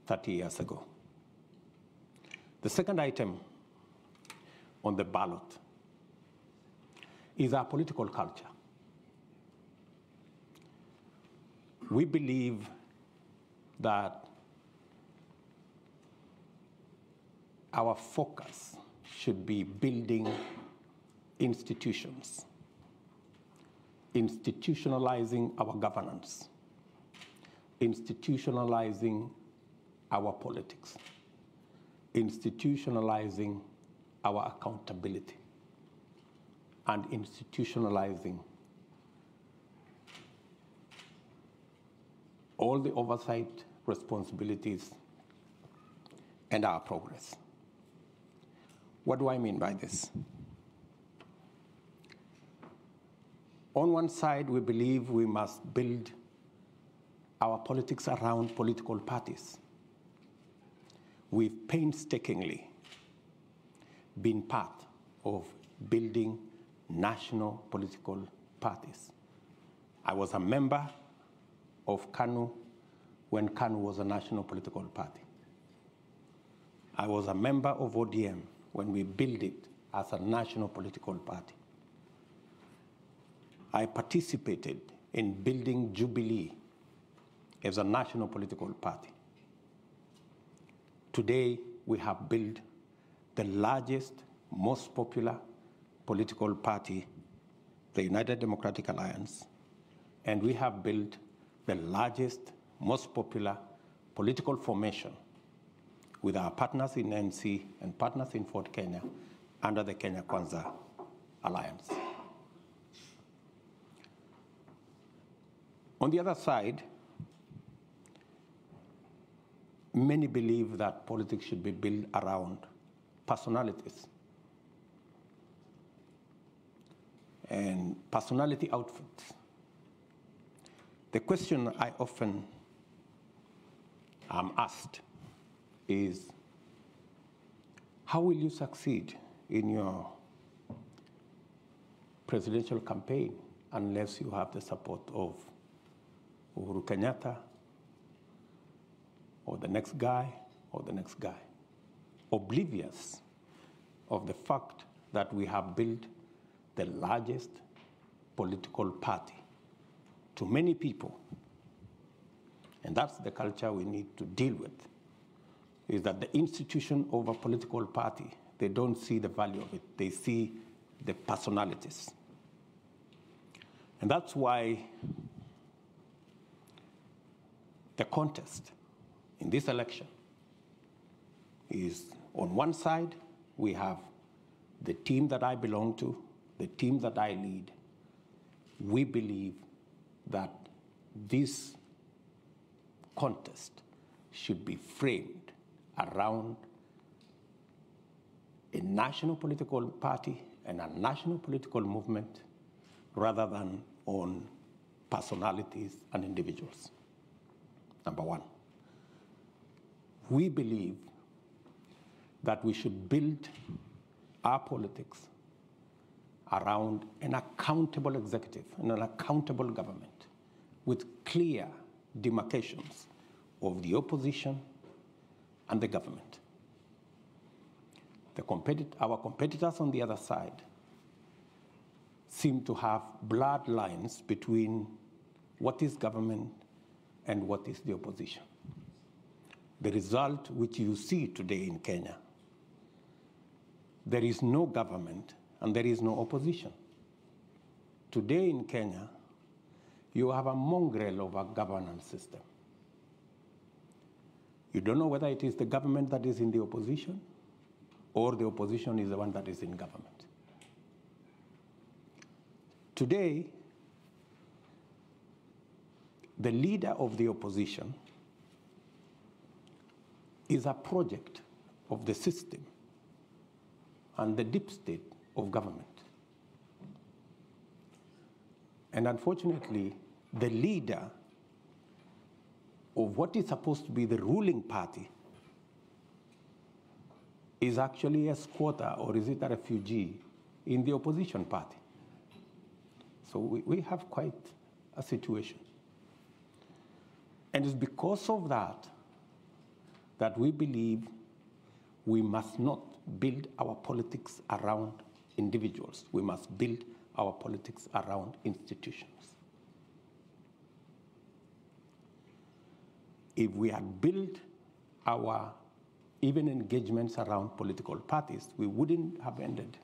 30 years ago. The second item on the ballot is our political culture. We believe that our focus should be building institutions, institutionalizing our governance, institutionalizing our politics, institutionalizing our accountability, and institutionalizing all the oversight responsibilities and our progress. What do I mean by this? On one side, we believe we must build our politics around political parties. We've painstakingly been part of building national political parties. I was a member of KANU when KANU was a national political party. I was a member of ODM when we built it as a national political party. I participated in building Jubilee as a national political party. Today, we have built the largest, most popular political party, the United Democratic Alliance, and we have built the largest, most popular political formation with our partners in NC and partners in Fort Kenya under the Kenya Kwanza Alliance. On the other side, many believe that politics should be built around personalities and personality outfits. The question I often am asked is, how will you succeed in your presidential campaign unless you have the support of Uhuru Kenyatta, or the next guy, or the next guy, oblivious of the fact that we have built the largest political party to many people. And that's the culture we need to deal with, is that the institution of a political party, they don't see the value of it. They see the personalities. And that's why the contest in this election is, on one side, we have the team that I belong to, the team that I lead. We believe that this contest should be framed around a national political party and a national political movement rather than on personalities and individuals. Number one, we believe that we should build our politics around an accountable executive and an accountable government with clear demarcations of the opposition and the government. Our competitors on the other side seem to have blurred lines between what is government and what is the opposition. The result which you see today in Kenya, there is no government and there is no opposition. Today in Kenya, you have a mongrel of a governance system. You don't know whether it is the government that is in the opposition or the opposition is the one that is in government. Today, the leader of the opposition is a project of the system and the deep state of government. And unfortunately, the leader of what is supposed to be the ruling party is actually a squatter, or is it a refugee, in the opposition party. So we have quite a situation. And it's because of that that we believe we must not build our politics around individuals. We must build our politics around institutions. If we had built our even engagements around political parties, we wouldn't have ended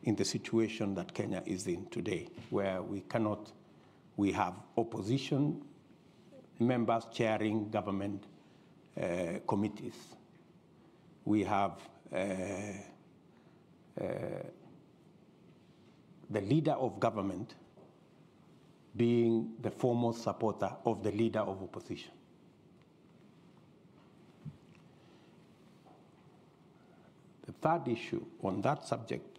in the situation that Kenya is in today, where we have opposition members chairing government committees. We have the leader of government being the foremost supporter of the leader of opposition. The third issue on that subject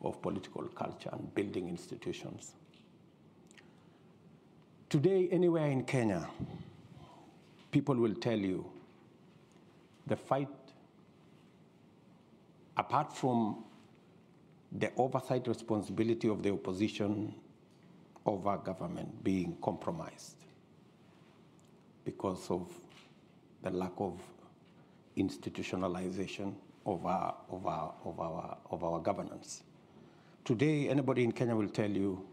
of political culture and building institutions. Today, anywhere in Kenya, people will tell you the fight, apart from the oversight responsibility of the opposition over government being compromised because of the lack of institutionalization of our governance. Today, anybody in Kenya will tell you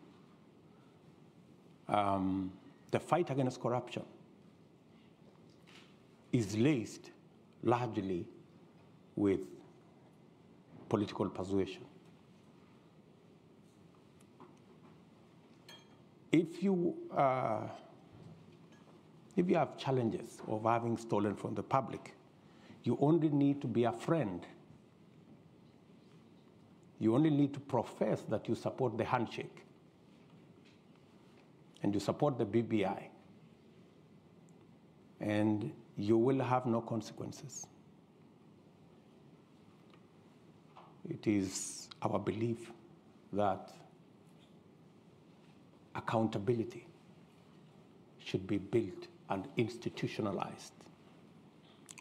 the fight against corruption is laced largely with political persuasion. If you have challenges of having stolen from the public, you only need to be a friend. You only need to profess that you support the handshake and you support the BBI, and you will have no consequences. It is our belief that accountability should be built and institutionalized.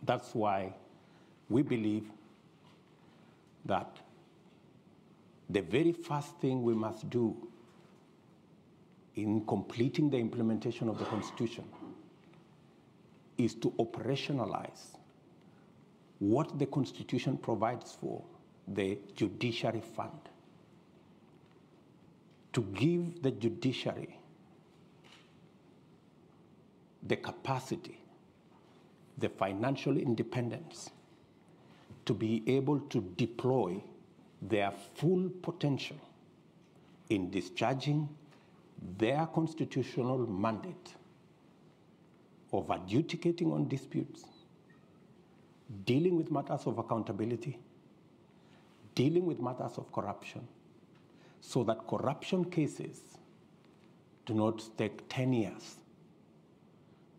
That's why we believe that the very first thing we must do in completing the implementation of the Constitution is to operationalize what the Constitution provides for, the judiciary fund, to give the judiciary the capacity, the financial independence to be able to deploy their full potential in discharging their constitutional mandate of adjudicating on disputes, dealing with matters of accountability, dealing with matters of corruption, so that corruption cases do not take 10 years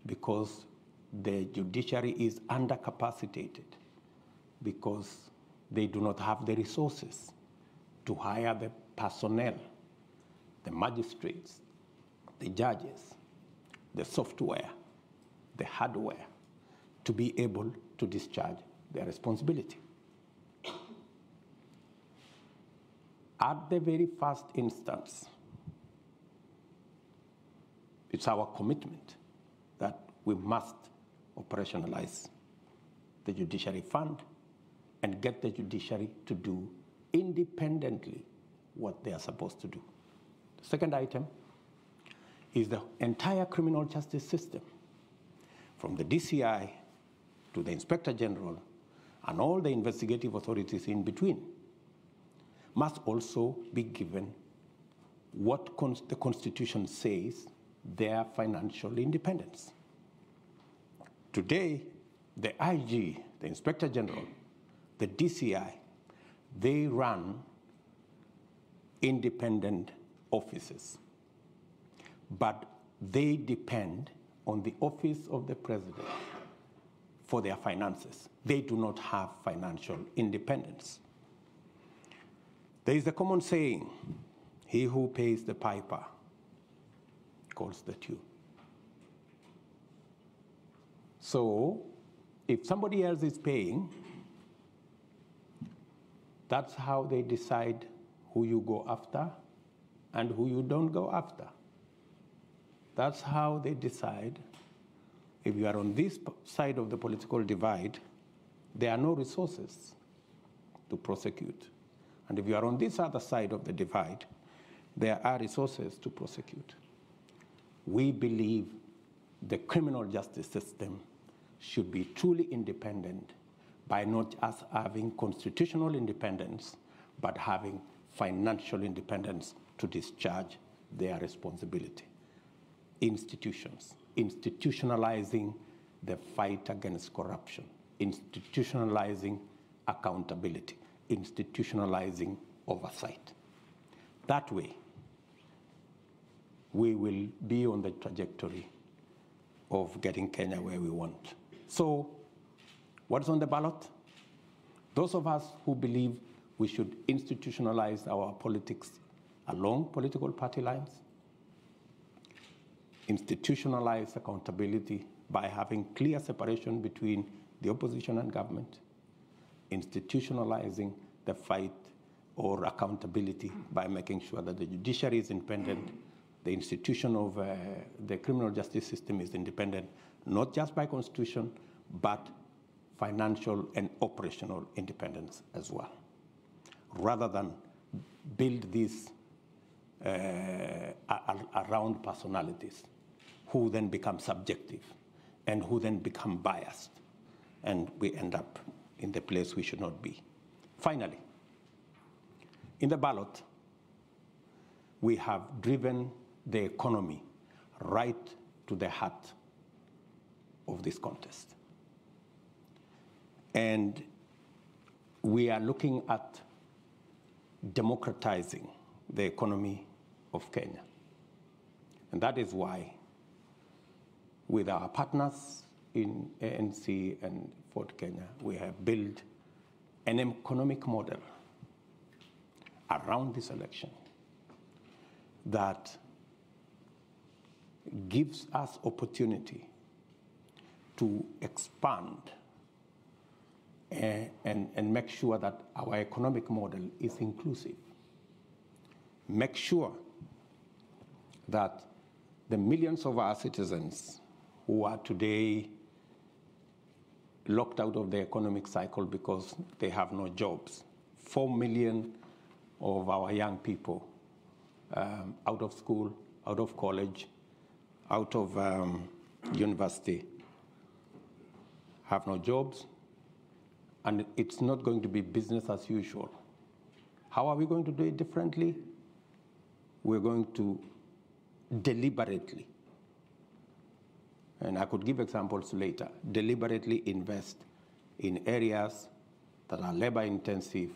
because the judiciary is undercapacitated, because they do not have the resources to hire the personnel, the magistrates, the judges, the software, the hardware, to be able to discharge their responsibility. At the very first instance, it's our commitment that we must operationalize the judiciary fund and get the judiciary to do independently what they are supposed to do. The second item is the entire criminal justice system, from the DCI to the Inspector General and all the investigative authorities in between, must also be given what the Constitution says, their financial independence. Today, the IG, the Inspector General, the DCI, they run independent offices, but they depend on the office of the president for their finances. They do not have financial independence. There is a common saying, he who pays the piper calls the tune. So if somebody else is paying, that's how they decide who you go after and who you don't go after. That's how they decide If you are on this side of the political divide, there are no resources to prosecute. And if you are on this other side of the divide, there are resources to prosecute. We believe the criminal justice system should be truly independent by not just having constitutional independence, but having financial independence to discharge their responsibility. Institutions, institutionalizing the fight against corruption, institutionalizing accountability, institutionalizing oversight. That way, we will be on the trajectory of getting Kenya where we want. So, what's on the ballot? Those of us who believe we should institutionalize our politics along political party lines, institutionalize accountability by having clear separation between the opposition and government, institutionalizing the fight or accountability by making sure that the judiciary is independent, the institution of the criminal justice system is independent, not just by constitution, but financial and operational independence as well, rather than build this around personalities who then become subjective and who then become biased, and we end up in the place we should not be. Finally, in the ballot, we have driven the economy right to the heart of this contest. And we are looking at democratizing the economy of Kenya. And that is why, with our partners in ANC and Ford Kenya, we have built an economic model around this election that gives us opportunity to expand and make sure that our economic model is inclusive. Make sure that the millions of our citizens who are today locked out of the economic cycle because they have no jobs, 4 million of our young people out of school, out of college, out of university, have no jobs, and it's not going to be business as usual. How are we going to do it differently? We're going to deliberately, and I could give examples later, deliberately invest in areas that are labor intensive,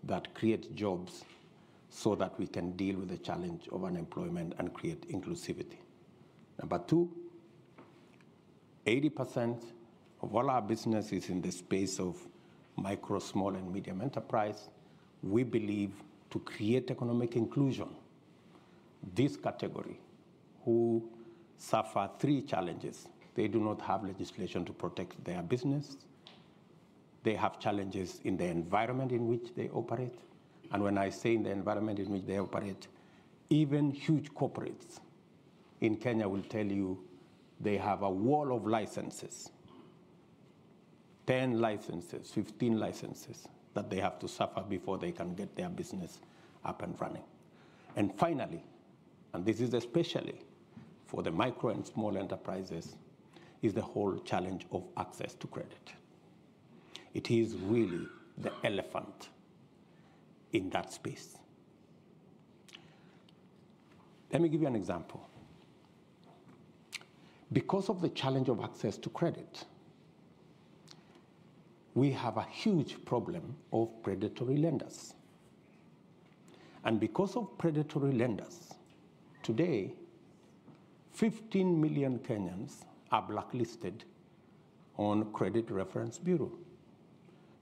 that create jobs, so that we can deal with the challenge of unemployment and create inclusivity. Number two, 80% of all our business is in the space of micro, small, and medium enterprise. We believe to create economic inclusion, this category, who suffer 3 challenges. They do not have legislation to protect their business. They have challenges in the environment in which they operate. And when I say in the environment in which they operate, even huge corporates in Kenya will tell you they have a wall of licenses, 10 licenses, 15 licenses that they have to suffer before they can get their business up and running. And finally, and this is especially for the micro and small enterprises, is the whole challenge of access to credit. It is really the elephant in that space. Let me give you an example. Because of the challenge of access to credit, we have a huge problem of predatory lenders. And because of predatory lenders, today, 15 million Kenyans are blacklisted on Credit Reference Bureau.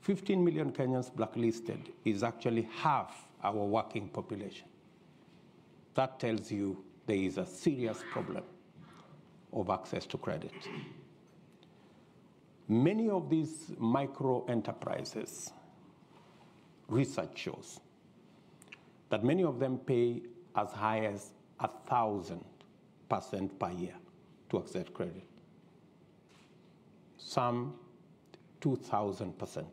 15 million Kenyans blacklisted is actually half our working population. That tells you there is a serious problem of access to credit. Many of these micro enterprises, research shows that many of them pay as high as 1,000% per year to access credit. some 2,000%,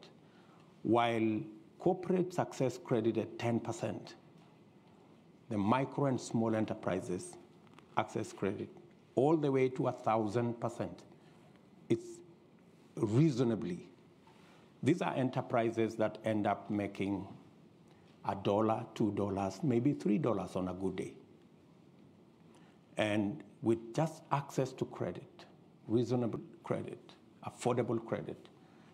while corporate success credit at 10%, the micro and small enterprises access credit all the way to 1,000%. It's reasonably. These are enterprises that end up making $1, $2, maybe $3 on a good day. And with just access to credit, reasonable credit, affordable credit,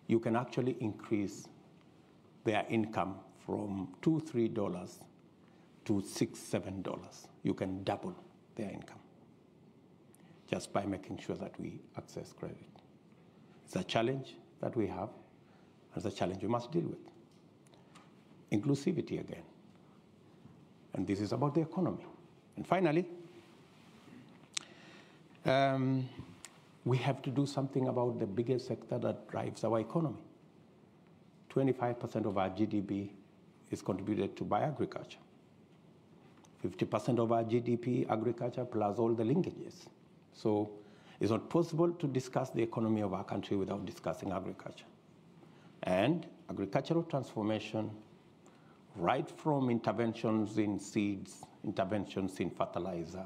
you can actually increase their income from $2, $3 to $6, $7. You can double their income just by making sure that we access credit. It's a challenge that we have, and it's a challenge we must deal with. Inclusivity again. And this is about the economy. And finally, we have to do something about the biggest sector that drives our economy. 25% of our GDP is contributed to by agriculture. 50% of our GDP, agriculture, plus all the linkages. So it's not possible to discuss the economy of our country without discussing agriculture. And agricultural transformation, right from interventions in seeds, interventions in fertilizer,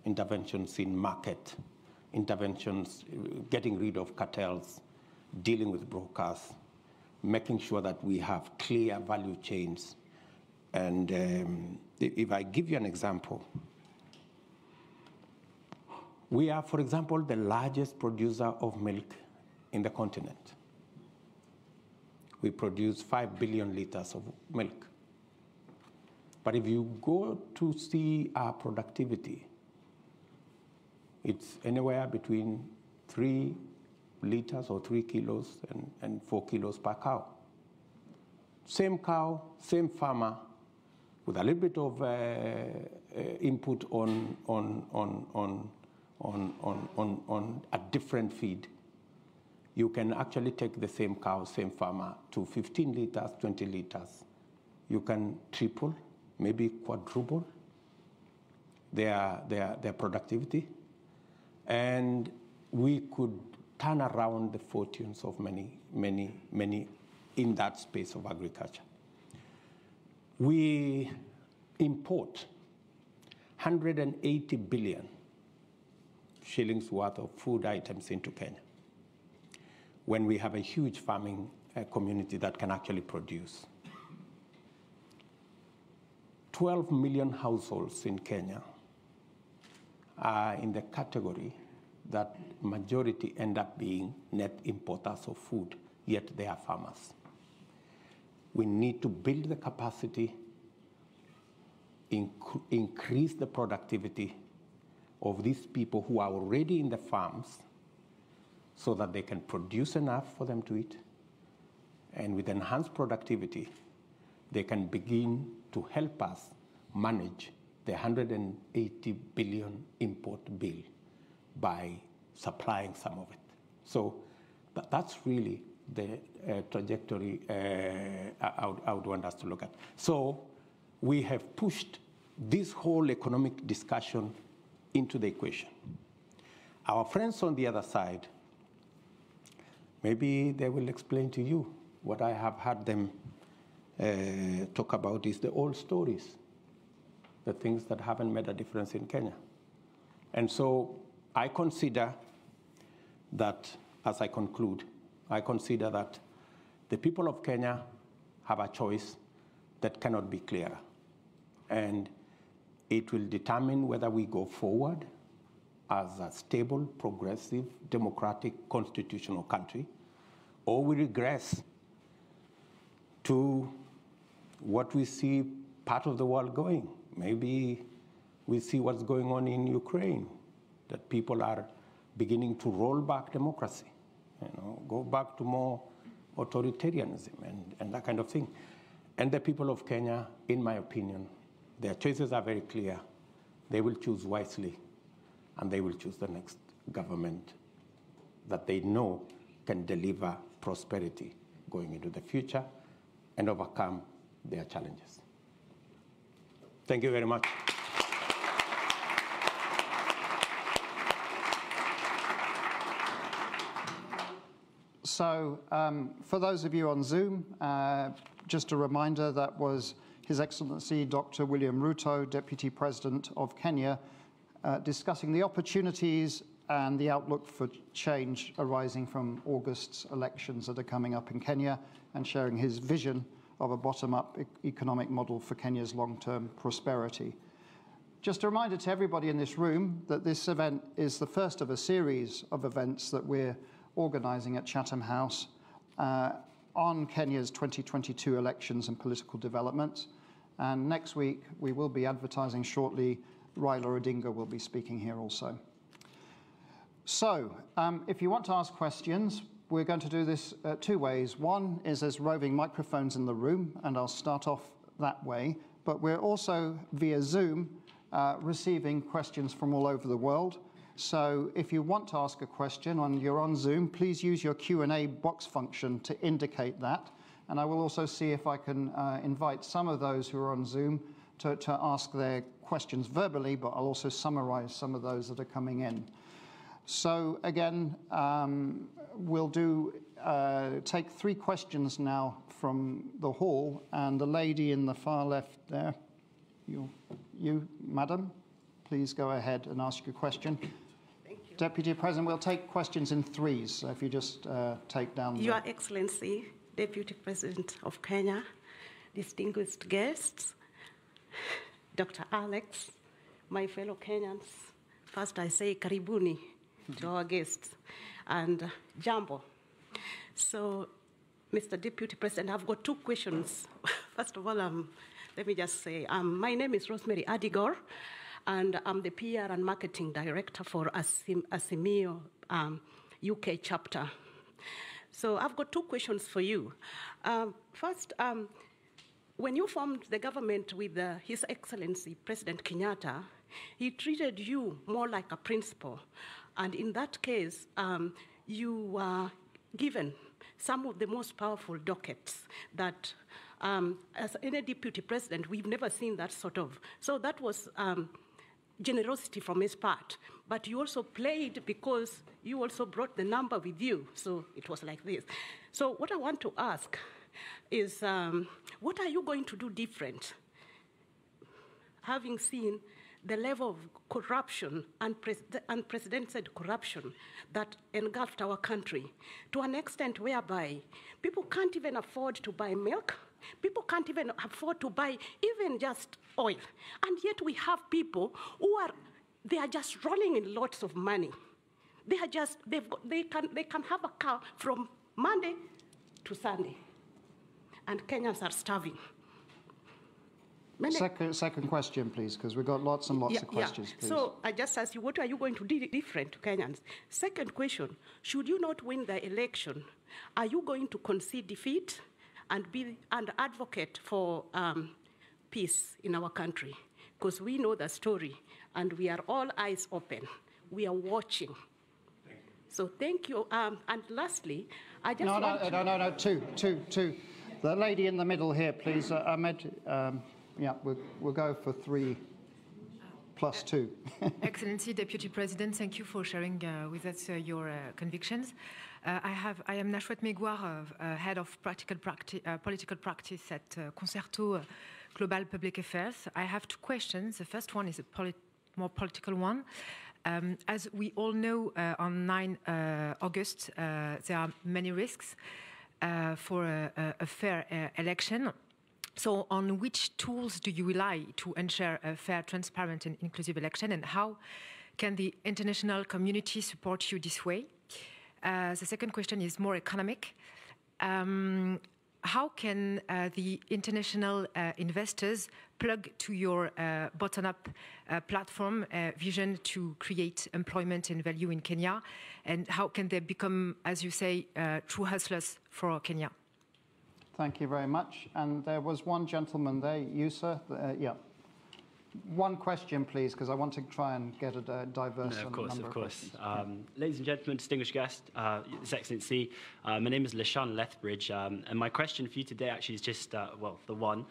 interventions in market, interventions, getting rid of cartels, dealing with brokers, making sure that we have clear value chains. And if I give you an example, we are, for example, the largest producer of milk in the continent. We produce 5 billion liters of milk. But if you go to see our productivity, it's anywhere between 3 liters or 3 kilos and 4 kilos per cow. Same cow, same farmer, with a little bit of input on a different feed. You can actually take the same cow, same farmer, to 15 liters, 20 liters. You can triple, maybe quadruple their productivity. And we could turn around the fortunes of many, many, many in that space of agriculture. We import 180 billion shillings worth of food items into Kenya, when we have a huge farming community that can actually produce. 12 million households in Kenya are in the category that majority end up being net importers of food, yet they are farmers. We need to build the capacity, increase the productivity of these people who are already in the farms so that they can produce enough for them to eat. And with enhanced productivity, they can begin to help us manage the 180 billion import bill by supplying some of it. So that's really the trajectory I would want us to look at. So we have pushed this whole economic discussion into the equation. Our friends on the other side, maybe they will explain to you what I have heard them talk about is the old stories, the things that haven't made a difference in Kenya. And so I consider that, as I conclude, I consider that the people of Kenya have a choice that cannot be clearer. And it will determine whether we go forward as a stable, progressive, democratic, constitutional country, or we regress to what we see part of the world going. Maybe we see what's going on in Ukraine, that people are beginning to roll back democracy, go back to more authoritarianism and that kind of thing. And the people of Kenya, in my opinion, their choices are very clear. They will choose wisely, and they will choose the next government that they know can deliver prosperity going into the future and overcome their challenges. Thank you very much. So for those of you on Zoom, just a reminder, that was His Excellency Dr. William Ruto, Deputy President of Kenya, discussing the opportunities and the outlook for change arising from August's elections that are coming up in Kenya, and sharing his vision of a bottom-up economic model for Kenya's long-term prosperity. Just a reminder to everybody in this room that this event is the first of a series of events that we're organising at Chatham House on Kenya's 2022 elections and political developments. And next week, we will be advertising shortly. Raila Odinga will be speaking here also. So, if you want to ask questions, we're going to do this two ways. One is there's roving microphones in the room, and I'll start off that way. But we're also, via Zoom, receiving questions from all over the world. So if you want to ask a question and you're on Zoom, please use your Q&A box function to indicate that. And I will also see if I can invite some of those who are on Zoom to ask their questions verbally, but I'll also summarize some of those that are coming in. So again, we'll take 3 questions now from the hall, and the lady in the far left there, you, madam, please go ahead and ask your question. Thank you. Deputy President, we'll take questions in 3s, so if you just take down Your Excellency, Deputy President of Kenya, distinguished guests, Dr. Alex, my fellow Kenyans, first I say karibuni to our guests, and jambo. So, Mr. Deputy President, I've got 2 questions. First of all, let me just say, my name is Rosemary Adigor, and I'm the PR and Marketing Director for Azimio UK chapter. So I've got 2 questions for you. First, when you formed the government with His Excellency President Kenyatta, he treated you more like a principal. And in that case, you were given some of the most powerful dockets that, as any deputy president, we've never seen that sort of. So that was generosity from his part. But you also played because you also brought the number with you. So it was like this. So what I want to ask is, what are you going to do different, having seen the level of corruption and unprecedented corruption that engulfed our country to an extent whereby people can't even afford to buy milk, people can't even afford to buy even just oil, and yet we have people who they are just rolling in lots of money. They are just, they can have a car from Monday to Sunday, and Kenyans are starving. Second question, please, because we've got lots and lots of questions, please. So I just ask you, what are you going to do different to Kenyans? Second question, should you not win the election, are you going to concede defeat and be an advocate for peace in our country? Because we know the story, and we are all eyes open. We are watching. Thank you. So thank you. And lastly, I just No, two. The lady in the middle here, please. Ahmed. Yeah, we'll go for 3 plus 2. Excellency, Deputy President, thank you for sharing with us your convictions. I am Nashwat Megwar, Head of Political Practice at Concerto Global Public Affairs. I have 2 questions. The first one is a more political one. As we all know, on 9 August, there are many risks for a fair election. So on which tools do you rely to ensure a fair, transparent and inclusive election, and how can the international community support you this way? The second question is more economic. How can the international investors plug to your bottom-up platform vision to create employment and value in Kenya? And how can they become, as you say, true hustlers for Kenya? Thank you very much. And there was one gentleman there, you, sir. Yeah. One question, please, because I want to try and get a diverse number of questions. Ladies and gentlemen, distinguished guests, His Excellency, my name is Lashan Lethbridge, and my question for you today actually is just, the one.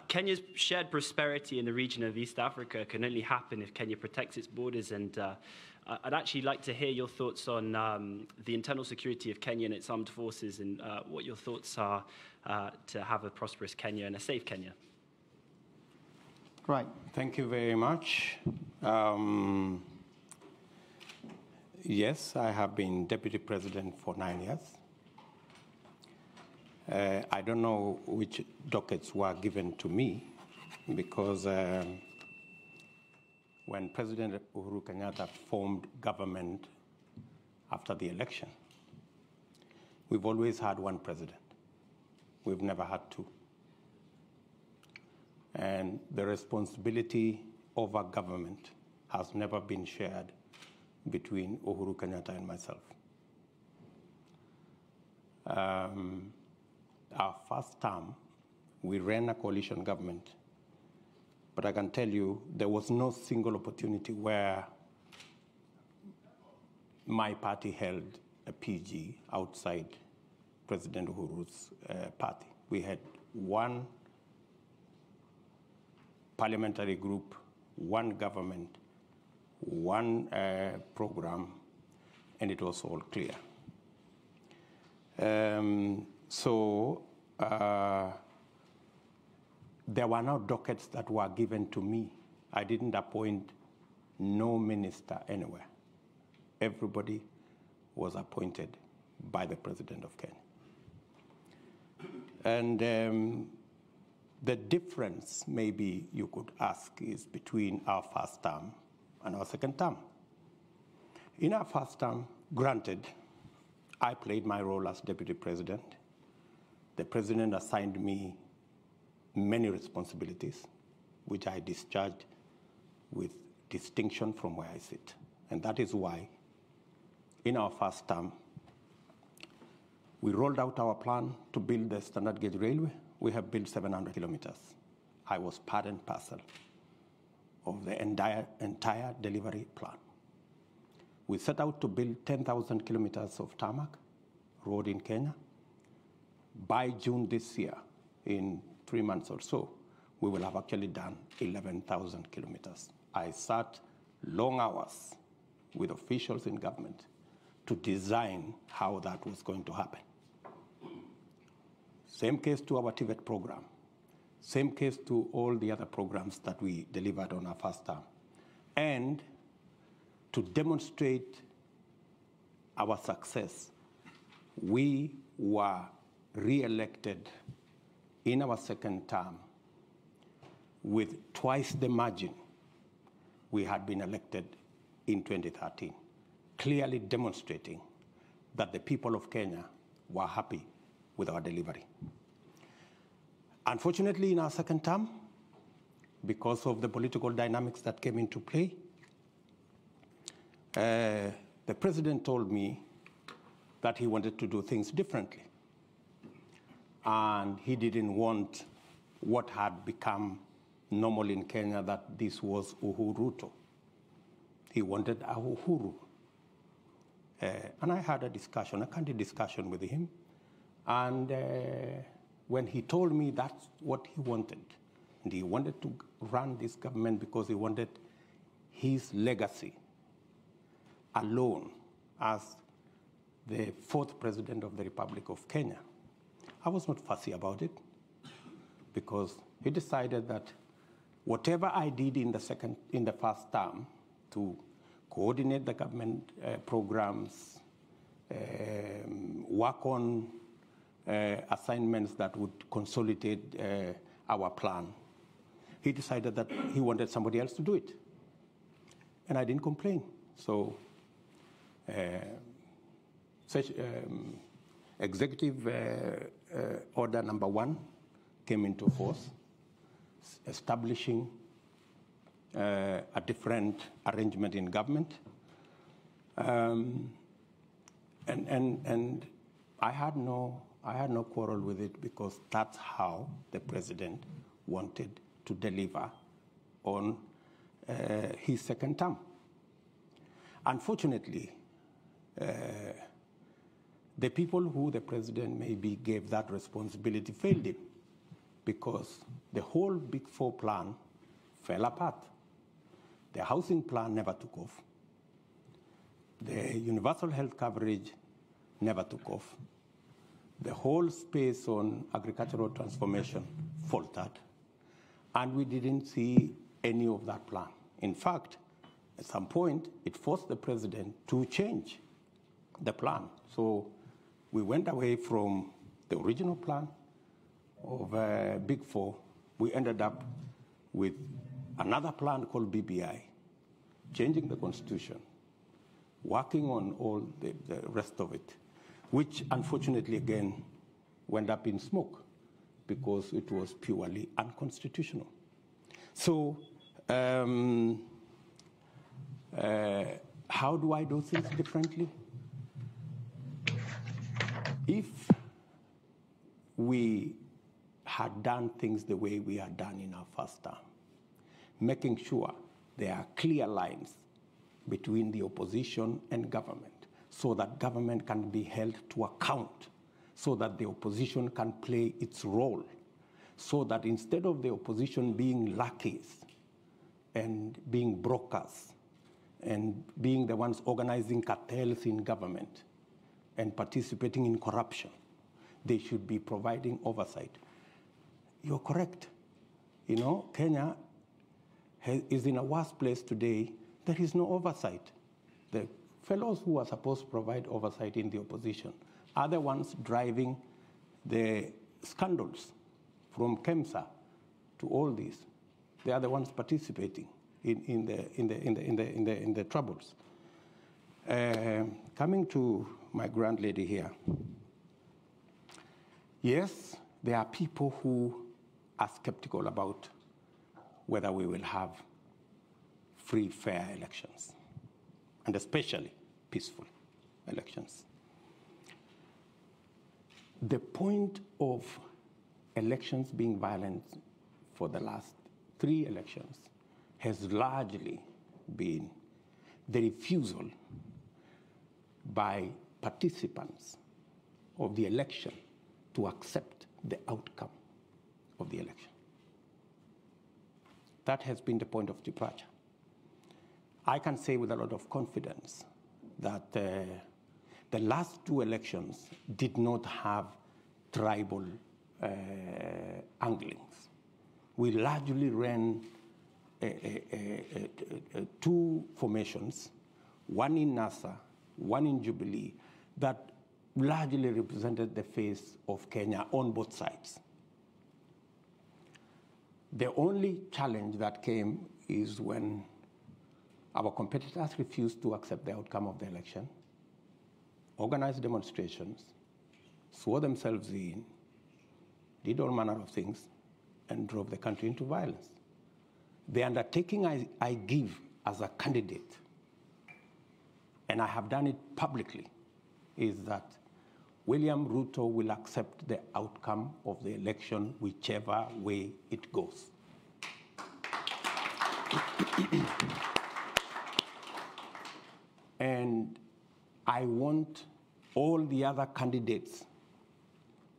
Kenya's shared prosperity in the region of East Africa can only happen if Kenya protects its borders and I'd actually like to hear your thoughts on the internal security of Kenya and its armed forces, and what your thoughts are to have a prosperous Kenya and a safe Kenya. Great. Thank you very much. Yes, I have been deputy president for 9 years. I don't know which dockets were given to me, because when President Uhuru Kenyatta formed government after the election, we've always had one president. We've never had two. And the responsibility over government has never been shared between Uhuru Kenyatta and myself. Our first term, we ran a coalition government, but I can tell you there was no single opportunity where my party held a PG outside President Uhuru's party. We had one parliamentary group, one government, one program, and it was all clear. There were no dockets that were given to me. I didn't appoint no minister anywhere. Everybody was appointed by the President of Kenya. And the difference, maybe you could ask, is between our first term and our second term. In our first term, granted, I played my role as deputy president. The president assigned me many responsibilities, which I discharged with distinction from where I sit. And that is why, in our first term, we rolled out our plan to build the standard gauge railway. We have built 700 kilometers. I was part and parcel of the entire delivery plan. We set out to build 10,000 kilometers of tarmac road in Kenya. By June this year, in 3 months or so, we will have actually done 11,000 kilometers. I sat long hours with officials in government to design how that was going to happen. Same case to our TVET program. Same case to all the other programs that we delivered on our first term. And to demonstrate our success, we were re-elected in our second term with twice the margin we had been elected in 2013, clearly demonstrating that the people of Kenya were happy with our delivery. Unfortunately, in our second term, because of the political dynamics that came into play, the president told me that he wanted to do things differently. And he didn't want what had become normal in Kenya, that this was Uhuruto. He wanted a Uhuru. And I had a discussion, a candid discussion with him. And when he told me that's what he wanted, and he wanted to run this government because he wanted his legacy alone as the fourth president of the Republic of Kenya, I was not fussy about it, because he decided that whatever I did in the first term to coordinate the government programs, work on assignments that would consolidate our plan, he decided that he wanted somebody else to do it. And I didn't complain. So Executive Order number 1 came into force, establishing a different arrangement in government. And I had no quarrel with it, because that's how the president wanted to deliver on his second term. Unfortunately, the people who the president maybe gave that responsibility failed him, because the whole Big Four plan fell apart. The housing plan never took off. The universal health coverage never took off. The whole space on agricultural transformation faltered, and we didn't see any of that plan. In fact, at some point, it forced the president to change the plan. So we went away from the original plan of Big Four. We ended up with another plan called BBI, changing the constitution, working on all the rest of it, which unfortunately again went up in smoke because it was purely unconstitutional. So how do I do things differently? If we had done things the way we had done in our first term, making sure there are clear lines between the opposition and government so that government can be held to account, so that the opposition can play its role, so that instead of the opposition being lackeys and being brokers and being the ones organizing cartels in government and participating in corruption, they should be providing oversight. You're correct. You know, Kenya is in a worse place today. There is no oversight. The fellows who are supposed to provide oversight in the opposition are the ones driving the scandals from KEMSA to all these. They are the ones participating in the troubles. Coming to my grand lady here. Yes, there are people who are skeptical about whether we will have free, fair elections, and especially peaceful elections. The point of elections being violent for the last 3 elections has largely been the refusal by participants of the election to accept the outcome of the election. That has been the point of departure. I can say with a lot of confidence that the last 2 elections did not have tribal anglings. We largely ran 2 formations, one in NASA, one in Jubilee, that largely represented the face of Kenya on both sides. The only challenge that came is when our competitors refused to accept the outcome of the election, organized demonstrations, swore themselves in, did all manner of things, and drove the country into violence. The undertaking I give as a candidate, and I have done it publicly, is that William Ruto will accept the outcome of the election whichever way it goes. And I want all the other candidates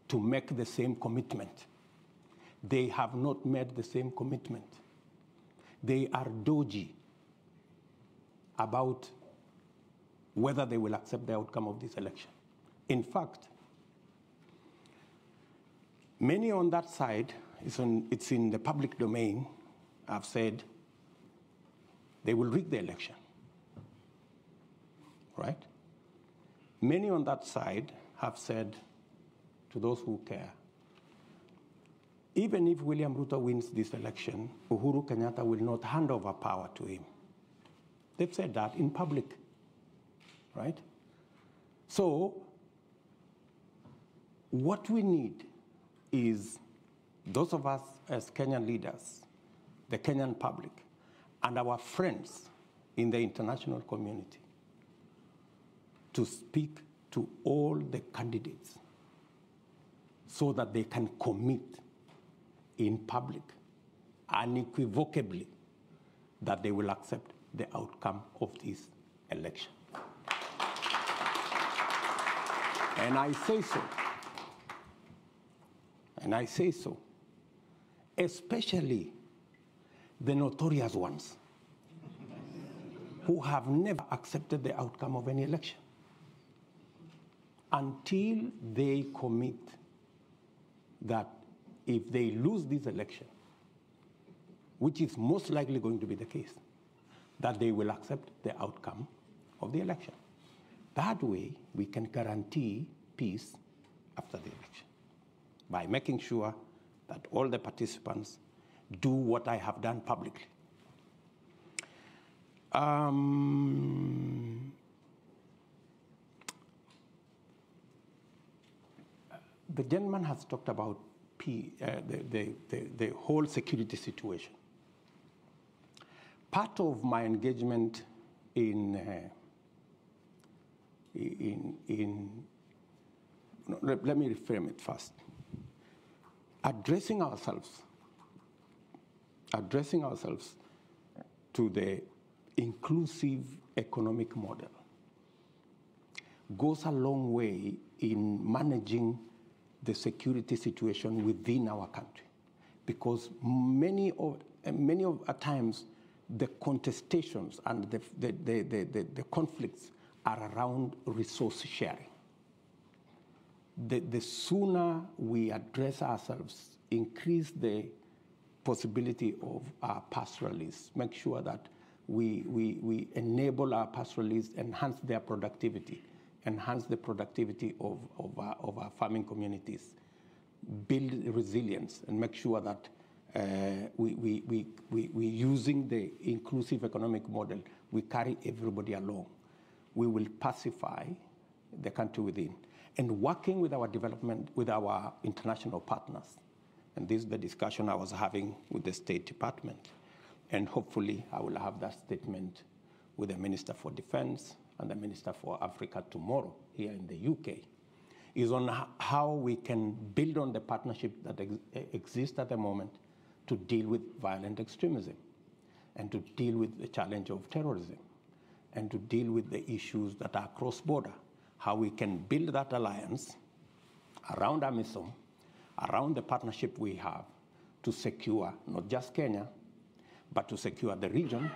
to make the same commitment. They have not made the same commitment. They are dodgy about whether they will accept the outcome of this election. In fact, many on that side, it's in the public domain, have said they will rig the election, right? Many on that side have said, to those who care, even if William Ruto wins this election, Uhuru Kenyatta will not hand over power to him. They've said that in public, right? So what we need is those of us as Kenyan leaders, the Kenyan public, and our friends in the international community to speak to all the candidates so that they can commit in public unequivocally that they will accept the outcome of this election. And I say so, especially the notorious ones. who have never accepted the outcome of any election until they commit that if they lose this election, which is most likely going to be the case, that they will accept the outcome of the election. That way, we can guarantee peace after the election by making sure that all the participants do what I have done publicly. The gentleman has talked about the whole security situation. Part of my engagement let me reframe it first. Addressing ourselves to the inclusive economic model goes a long way in managing the security situation within our country, because many of times the contestations and the conflicts are around resource sharing. The sooner we address ourselves, increase the possibility of our pastoralists, make sure that we enable our pastoralists, enhance their productivity, enhance the productivity of our farming communities, build resilience, and make sure that we using the inclusive economic model, we carry everybody along. We will pacify the country within. And working with our development, with our international partners. And this is the discussion I was having with the State Department. And hopefully I will have that statement with the Minister for Defense and the Minister for Africa tomorrow here in the UK, is on how we can build on the partnership that exists at the moment to deal with violent extremism and to deal with the challenge of terrorism and to deal with the issues that are cross-border, how we can build that alliance around AMISOM, around the partnership we have to secure not just Kenya, but to secure the region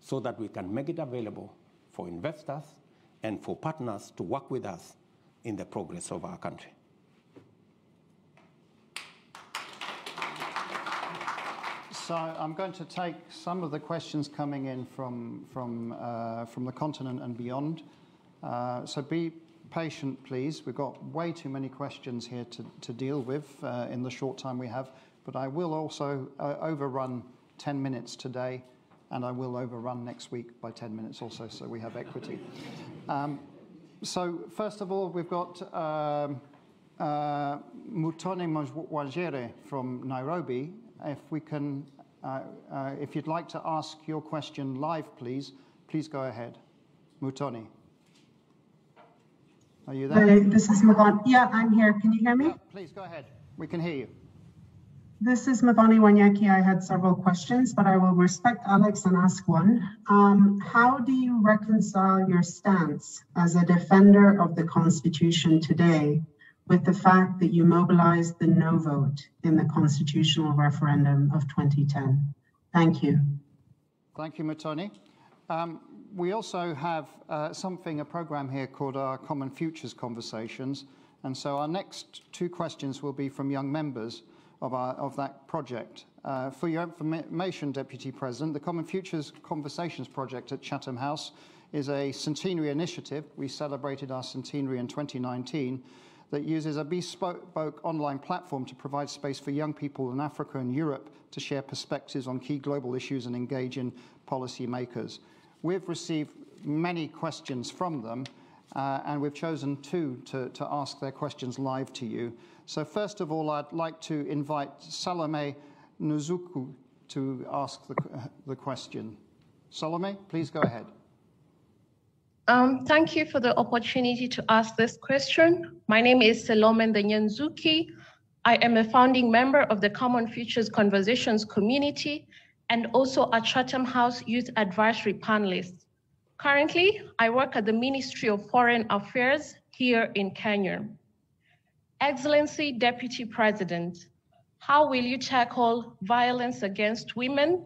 so that we can make it available for investors and for partners to work with us in the progress of our country. So I'm going to take some of the questions coming in from the continent and beyond. So be patient, please. We've got way too many questions here to deal with in the short time we have. But I will also overrun 10 minutes today, and I will overrun next week by 10 minutes also, so we have equity. So first of all, we've got Mutone Mwajere from Nairobi. If we can, if you'd like to ask your question live, please go ahead. Mutone. Are you there? Hi, this is Mavani. Yeah, I'm here. Can you hear me? Yeah, please go ahead. We can hear you. This is Mavani Wanyaki. I had several questions, but I will respect Alex and ask one. How do you reconcile your stance as a defender of the Constitution today with the fact that you mobilized the no vote in the constitutional referendum of 2010? Thank you. Thank you, Mutone. We also have a program here called our Common Futures Conversations. And so our next two questions will be from young members of that project. For your information, Deputy President, the Common Futures Conversations project at Chatham House is a centenary initiative. We celebrated our centenary in 2019 that uses a bespoke online platform to provide space for young people in Africa and Europe to share perspectives on key global issues and engage in policy makers. We've received many questions from them, and we've chosen two to ask their questions live to you. So first of all, I'd like to invite Salome Nuzuku to ask the question. Salome, please go ahead. Thank you for the opportunity to ask this question. My name is Salome Nyanzuki. I am a founding member of the Common Futures Conversations community and also a Chatham House Youth Advisory panelist. Currently, I work at the Ministry of Foreign Affairs here in Kenya. Excellency Deputy President, how will you tackle violence against women,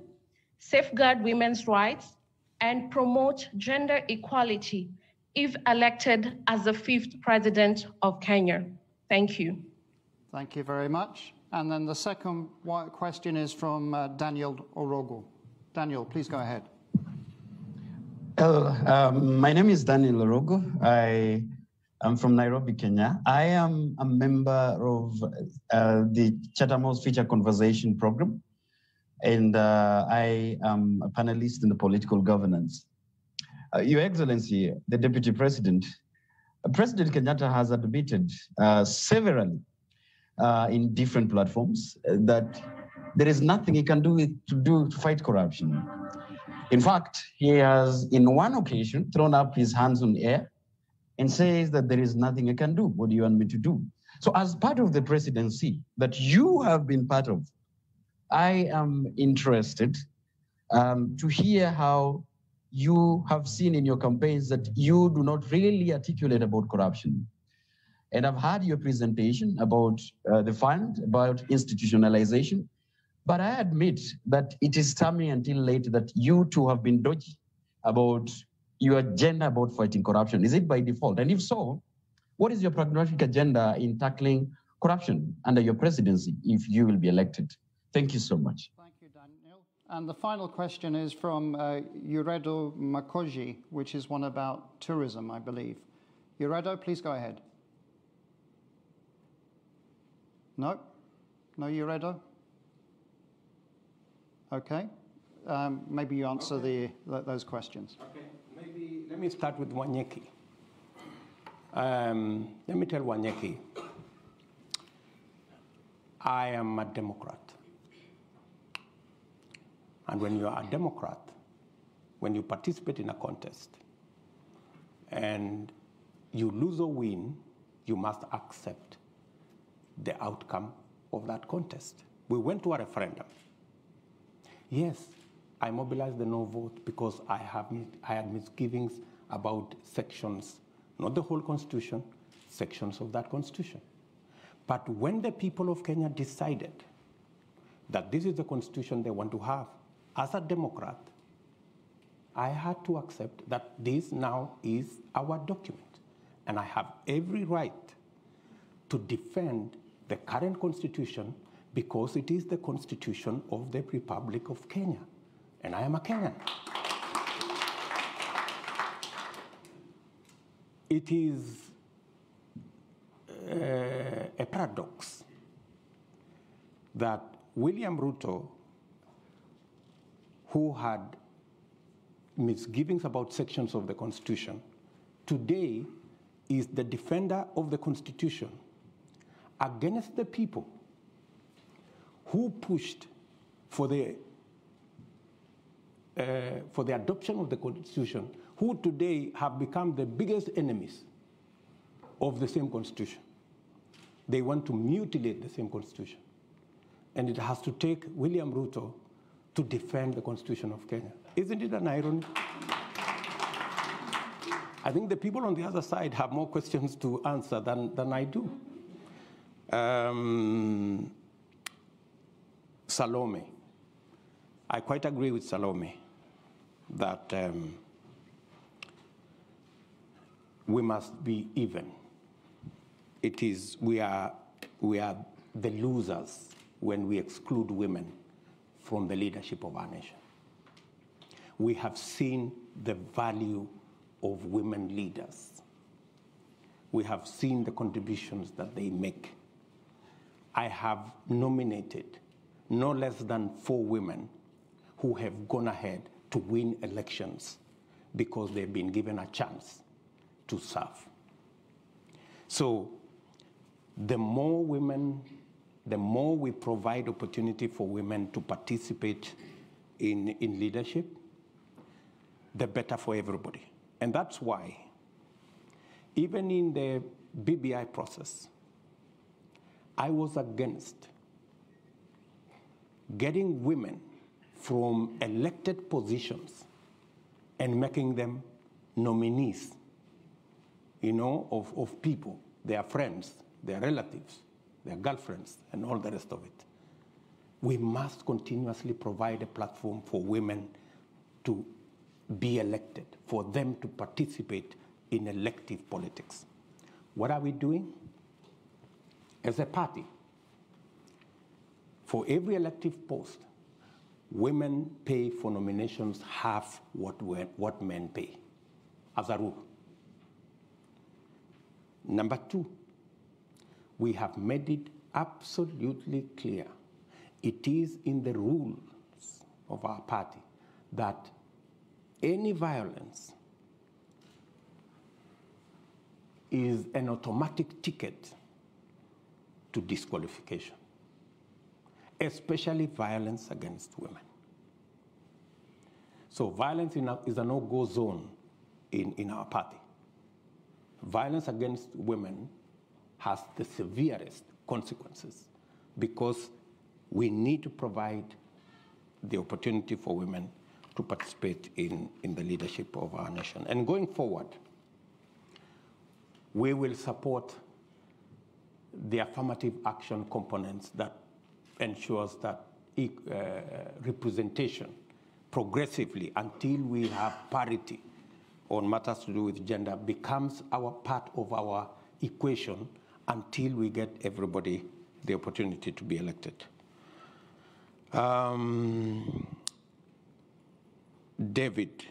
safeguard women's rights, and promote gender equality if elected as the 5th president of Kenya? Thank you. Thank you very much. And then the second question is from Daniel Orogo. Daniel, please go ahead. Hello, my name is Daniel Orogo. I am from Nairobi, Kenya. I am a member of the Chatham House Feature Conversation Program, and I am a panelist in the political governance. Your Excellency, the Deputy President, President Kenyatta has admitted severally in different platforms that there is nothing he can do to fight corruption. In fact, he has, in one occasion, thrown up his hands on air and says that there is nothing he can do. What do you want me to do? So as part of the presidency that you have been part of, I am interested to hear how you have seen in your campaigns that you do not really articulate about corruption. And I've heard your presentation about the fund, about institutionalization, but I admit that it is coming until late that you too have been dodgy about your agenda about fighting corruption. Is it by default? And if so, what is your pragmatic agenda in tackling corruption under your presidency if you will be elected? Thank you so much. Thank you, Daniel. And the final question is from Uredo Makoji, which is one about tourism, I believe. Uredo, please go ahead. No? No, Uredo? Okay. Maybe you answer those questions. Okay. Maybe let me start with Wanyeki. Let me tell Wanyeki, I am a Democrat. And when you are a Democrat, when you participate in a contest and you lose or win, you must accept the outcome of that contest. We went to a referendum. Yes, I mobilized the no vote because I had misgivings about sections, not the whole Constitution, sections of that Constitution. But when the people of Kenya decided that this is the Constitution they want to have, as a Democrat, I had to accept that this now is our document. And I have every right to defend the current Constitution because it is the Constitution of the Republic of Kenya. And I am a Kenyan. It is a paradox that William Ruto, who had misgivings about sections of the Constitution, today is the defender of the Constitution against the people who pushed for the adoption of the Constitution, who today have become the biggest enemies of the same Constitution. They want to mutilate the same Constitution. And it has to take William Ruto to defend the Constitution of Kenya. Isn't it an irony? I think the people on the other side have more questions to answer than I do. Salome. I quite agree with Salome that we must be even. We are the losers when we exclude women from the leadership of our nation. We have seen the value of women leaders. We have seen the contributions that they make. I have nominated no less than 4 women who have gone ahead to win elections because they've been given a chance to serve. So the more women, the more we provide opportunity for women to participate in leadership, the better for everybody. And that's why, even in the BBI process, I was against getting women from elected positions and making them nominees, of people, their friends, their relatives, their girlfriends, and all the rest of it. We must continuously provide a platform for women to be elected, for them to participate in elective politics. What are we doing? As a party, for every elective post, women pay for nominations half what men pay, as a rule. Number two, we have made it absolutely clear. It is in the rules of our party that any violence is an automatic ticket to disqualification, especially violence against women. So violence is a no-go zone in our party. Violence against women has the severest consequences because we need to provide the opportunity for women to participate in the leadership of our nation. And going forward, we will support the affirmative action components that ensures that representation progressively until we have parity on matters to do with gender becomes part of our equation until we get everybody the opportunity to be elected. David,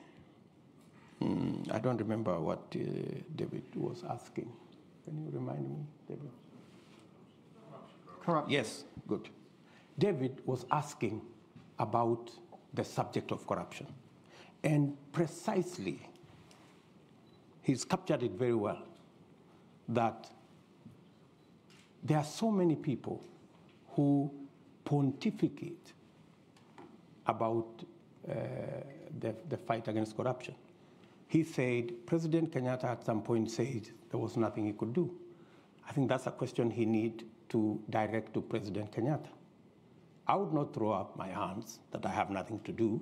I don't remember what David was asking. Can you remind me, David? Corruption. Yes, good. David was asking about the subject of corruption. And precisely, he's captured it very well, that there are so many people who pontificate about the fight against corruption. He said, President Kenyatta at some point said there was nothing he could do. I think that's a question he needs to direct to President Kenyatta. I would not throw up my hands that I have nothing to do.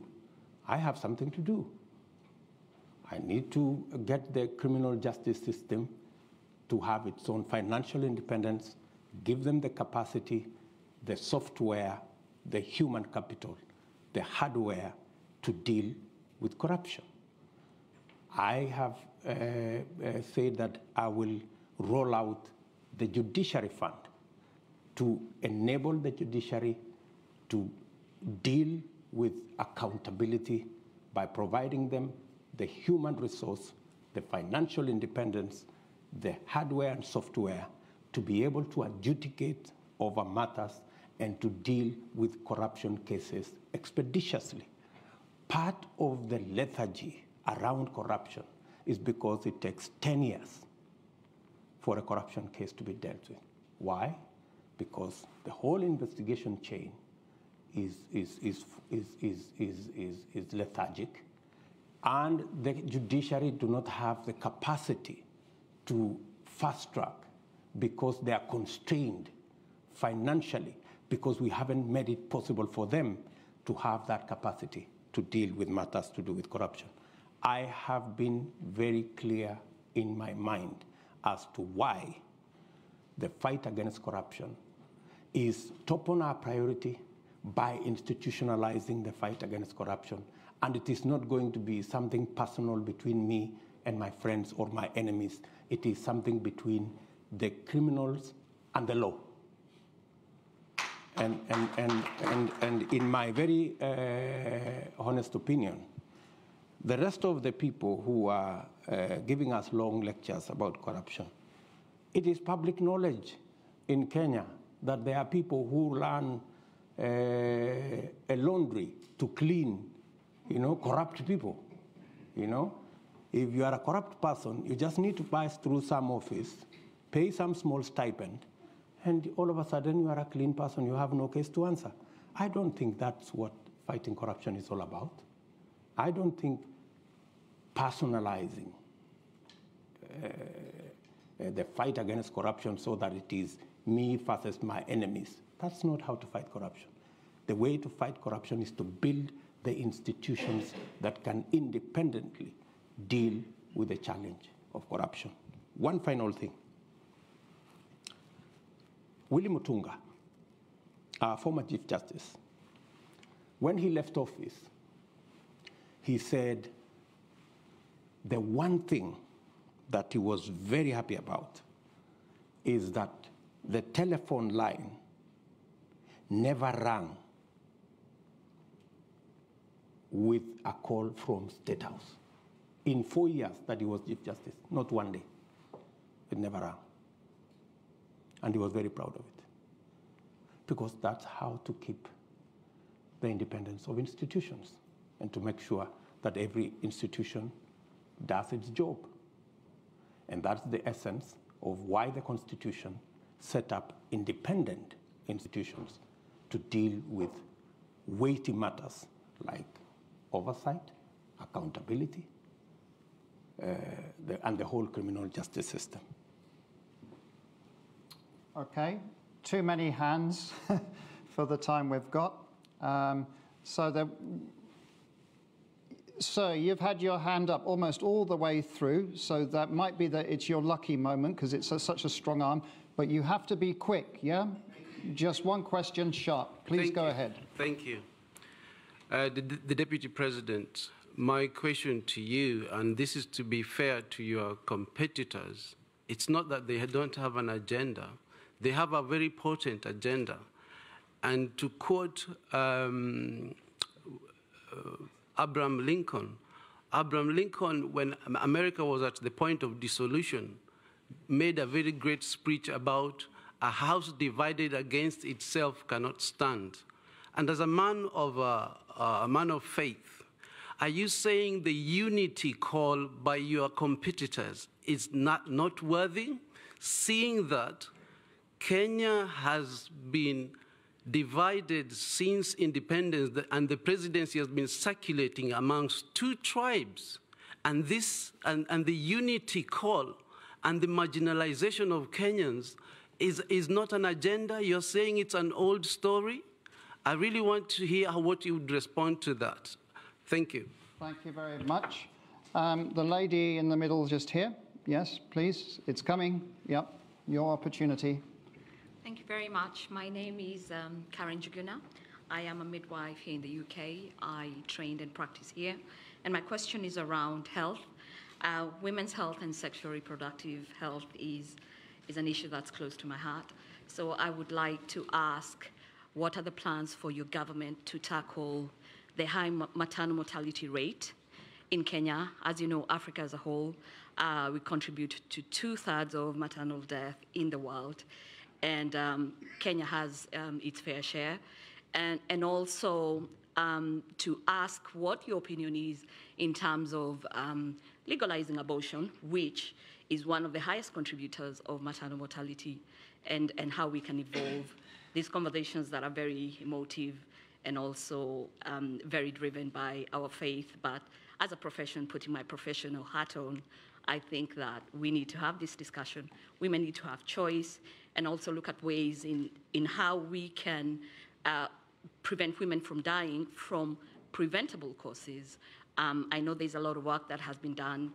I have something to do. I need to get the criminal justice system to have its own financial independence, give them the capacity, the software, the human capital, the hardware to deal with corruption. I have said that I will roll out the judiciary fund to enable the judiciary to deal with accountability by providing them the human resource, the financial independence, the hardware and software to be able to adjudicate over matters and to deal with corruption cases expeditiously. Part of the lethargy around corruption is because it takes 10 years for a corruption case to be dealt with. Why? Because the whole investigation chain is lethargic, and the judiciary do not have the capacity to fast track because they are constrained financially, because we haven't made it possible for them to have that capacity to deal with matters to do with corruption. I have been very clear in my mind as to why the fight against corruption is top on our priority by institutionalizing the fight against corruption. And it is not going to be something personal between me and my friends or my enemies. It is something between the criminals and the law. And in my very honest opinion, the rest of the people who are giving us long lectures about corruption, it is public knowledge in Kenya that there are people who run a laundry to clean, corrupt people. If you are a corrupt person, you just need to pass through some office, pay some small stipend, and all of a sudden you are a clean person, you have no case to answer. I don't think that's what fighting corruption is all about. I don't think personalizing the fight against corruption so that it is me versus my enemies, that's not how to fight corruption. The way to fight corruption is to build the institutions that can independently deal with the challenge of corruption. One final thing. Willie Mutunga, our former Chief Justice, when he left office, he said the one thing that he was very happy about is that the telephone line never rang with a call from State House. In 4 years that he was Chief Justice, not one day. It never rang. And he was very proud of it. Because that's how to keep the independence of institutions and to make sure that every institution does its job. And that's the essence of why the Constitution set up independent institutions to deal with weighty matters like oversight, accountability, and the whole criminal justice system. Okay, too many hands for the time we've got. Sir, you've had your hand up almost all the way through, so that might be that it's your lucky moment because it's such a strong arm, but you have to be quick, yeah? Just one question sharp. Please go ahead. Thank you. The Deputy President, my question to you, and this is to be fair to your competitors, it's not that they don't have an agenda. They have a very potent agenda. And to quote Abraham Lincoln, when America was at the point of dissolution, made a very great speech about a house divided against itself cannot stand. And as a man of faith, are you saying the unity call by your competitors is not worthy, seeing that Kenya has been divided since independence, and the presidency has been circulating amongst two tribes, and the unity call and the marginalization of Kenyans is not an agenda? You're saying it's an old story? I really want to hear what you would respond to that. Thank you. Thank you very much. The lady in the middle just here. Yes, please. It's coming. Yep, your opportunity. Thank you very much. My name is Karen Juguna. I am a midwife here in the UK. I trained and practice here. And my question is around health. Women's health and sexual reproductive health is an issue that's close to my heart. So I would like to ask, what are the plans for your government to tackle the high maternal mortality rate in Kenya? As you know, Africa as a whole, we contribute to 2/3 of maternal death in the world. And Kenya has its fair share. And also to ask what your opinion is in terms of legalizing abortion, which is one of the highest contributors of maternal mortality, and how we can evolve these conversations that are very emotive and also very driven by our faith. But as a profession, putting my professional hat on, I think that we need to have this discussion. Women need to have choice, and also look at ways in how we can prevent women from dying from preventable causes. I know there's a lot of work that has been done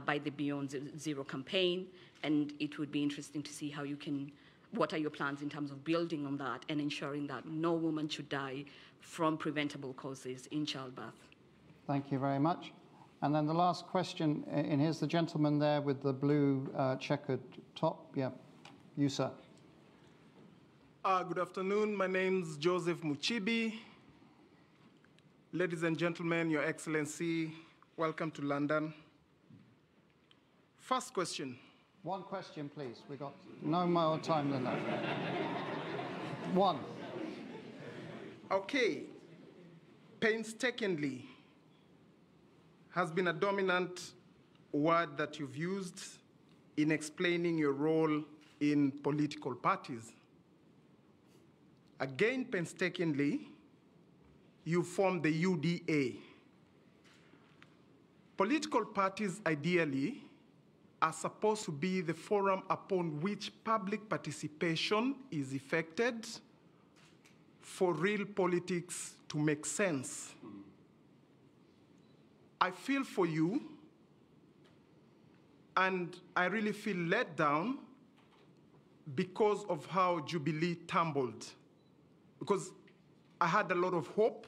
by the Beyond Zero campaign, and it would be interesting to see how you can, what are your plans in terms of building on that and ensuring that no woman should die from preventable causes in childbirth. Thank you very much. And then the last question, and here's the gentleman there with the blue checkered top. Yeah, you, sir. Good afternoon. My name's Joseph Muchibi. Ladies and gentlemen, Your Excellency, welcome to London. First question. One question, please. We've got no more time than that. One. Okay. Painstakingly has been a dominant word that you've used in explaining your role in political parties. Again, painstakingly, you formed the UDA. Political parties, ideally, are supposed to be the forum upon which public participation is effected for real politics to make sense. I feel for you, and I really feel let down because of how Jubilee tumbled. Because I had a lot of hope,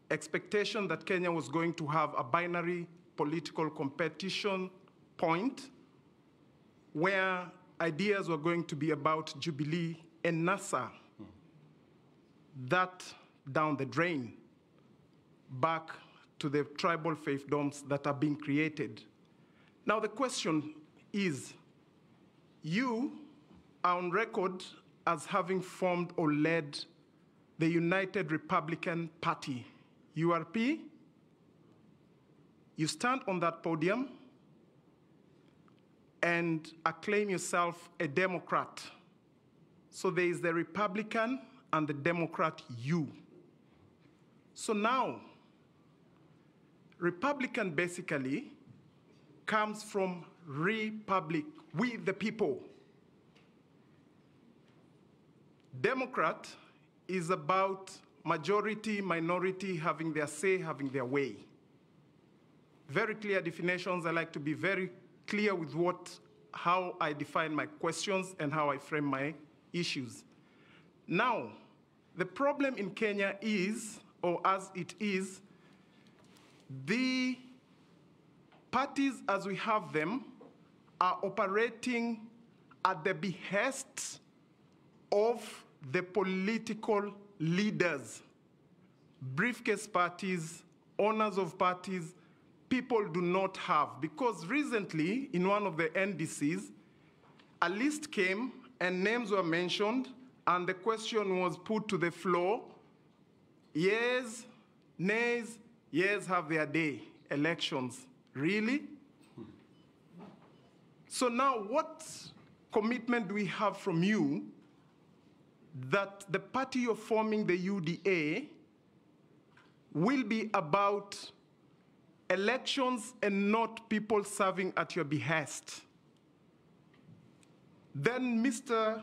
expectation that Kenya was going to have a binary political competition point where ideas were going to be about Jubilee and NASA. That down the drain, back to the tribal fiefdoms that are being created. Now the question is, you are on record as having formed or led the United Republican Party, URP. You stand on that podium and acclaim yourself a Democrat. So there is the Republican and the Democrat you. So now, Republican basically comes from republic, we the people. Democrat is about majority, minority having their say, having their way. Very clear definitions. I like to be very clear with how I define my questions and how I frame my issues. Now, the problem in Kenya is, or as it is, the parties as we have them are operating at the behest of the political leaders, briefcase parties, owners of parties. People do not have, because recently in one of the NDCs, a list came and names were mentioned and the question was put to the floor, yes, nays, yes, have their day, elections. Really? So now what commitment do we have from you that the party you're forming, the UDA, will be about elections and not people serving at your behest? Then, Mr.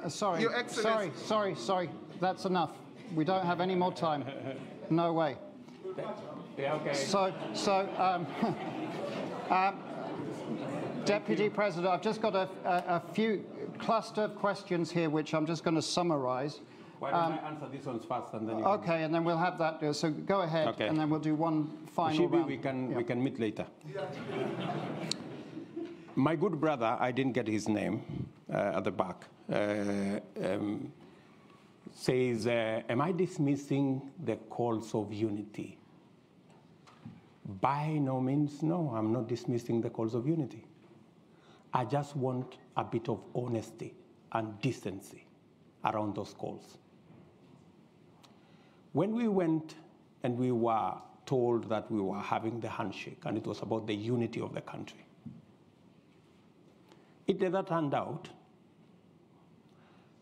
Sorry, Your Excellency. sorry. That's enough. We don't have any more time. No way. Yeah, okay. Deputy President, I've just got a few cluster of questions here, which I'm just going to summarize. Why don't I answer these ones first, and then you okay, and then we'll have that. So go ahead, okay. And then we'll do one final round. We can meet later. My good brother, I didn't get his name at the back, says, am I dismissing the calls of unity? By no means, no, I'm not dismissing the calls of unity. I just want a bit of honesty and decency around those calls. When we went and we were told that we were having the handshake and it was about the unity of the country, it later turned out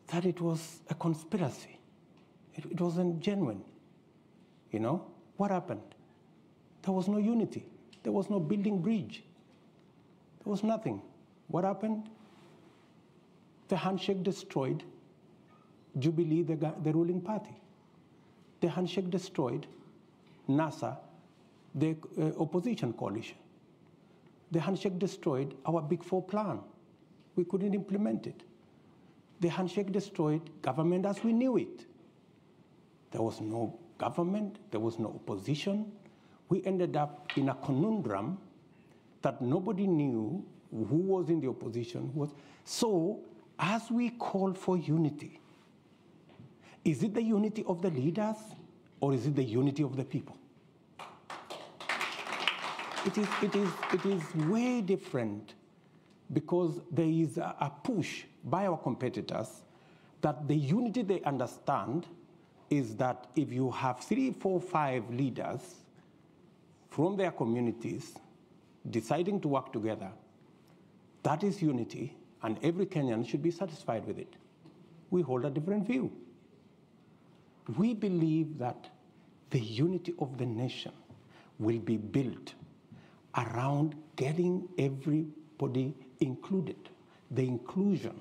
that it was a conspiracy. It wasn't genuine. You know, what happened? There was no unity. There was no building bridge. There was nothing. What happened? The handshake destroyed Jubilee, the ruling party. The handshake destroyed NASA, the opposition coalition. The handshake destroyed our Big Four plan. We couldn't implement it. The handshake destroyed government as we knew it. There was no government. There was no opposition. We ended up in a conundrum that nobody knew who was in the opposition. So, as we call for unity, is it the unity of the leaders or is it the unity of the people? It is way different, because there is a push by our competitors that the unity they understand is that if you have 3, 4, 5 leaders from their communities deciding to work together, that is unity, and every Kenyan should be satisfied with it. We hold a different view. We believe that the unity of the nation will be built around getting everybody included. The inclusion,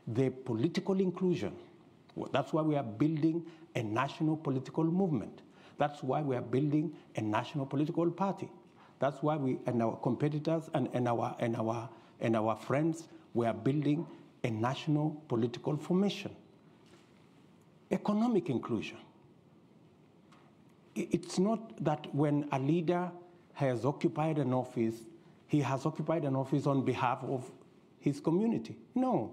the political inclusion. That's why we are building a national political movement. That's why we are building a national political party. That's why we and our competitors and our friends, we are building a national political formation. Economic inclusion. It's not that when a leader has occupied an office, he has occupied an office on behalf of his community. No.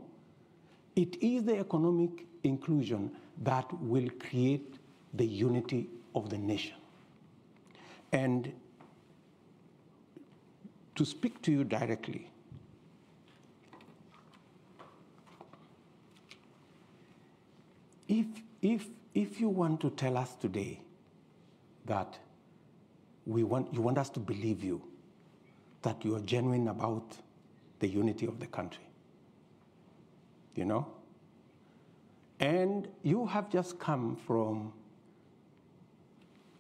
It is the economic inclusion that will create the unity of the nation. And to speak to you directly, if you want to tell us today that you want us to believe you, that you are genuine about the unity of the country, you know? And you have just come from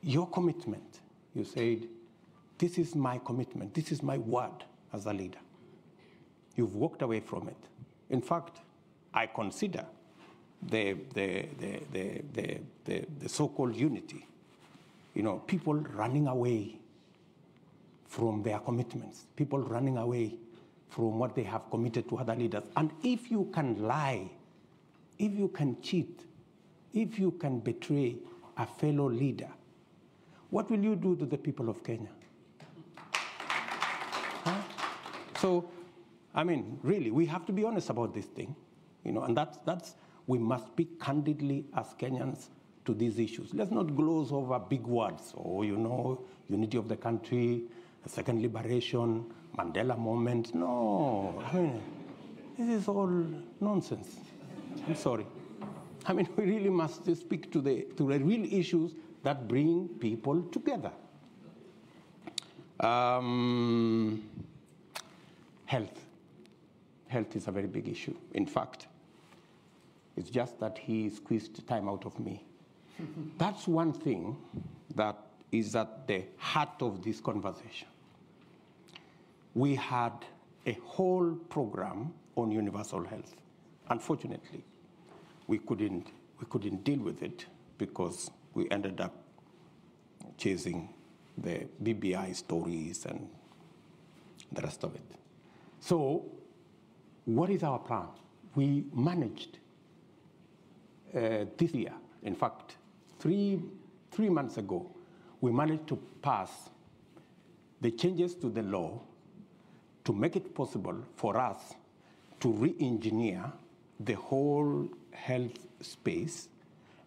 your commitment. You said, this is my commitment, this is my word as a leader. You've walked away from it. In fact, I consider the so-called unity, you know, people running away from their commitments, people running away from what they have committed to other leaders. And if you can lie, if you can cheat, if you can betray a fellow leader, what will you do to the people of Kenya? Huh? So, I mean, really, we have to be honest about this thing, you know, and that's we must speak candidly as Kenyans to these issues. Let's not gloss over big words, or, you know, unity of the country, second liberation, Mandela moment. No, I mean, this is all nonsense. I'm sorry. I mean, we really must speak to the real issues that bring people together. Health. Health is a very big issue. In fact, it's just that he squeezed time out of me. That's one thing that is at the heart of this conversation. We had a whole program on universal health. Unfortunately, we couldn't deal with it because we ended up chasing the BBI stories and the rest of it. So, what is our plan? We managed this year, in fact, three months ago, we managed to pass the changes to the law to make it possible for us to re-engineer the whole health space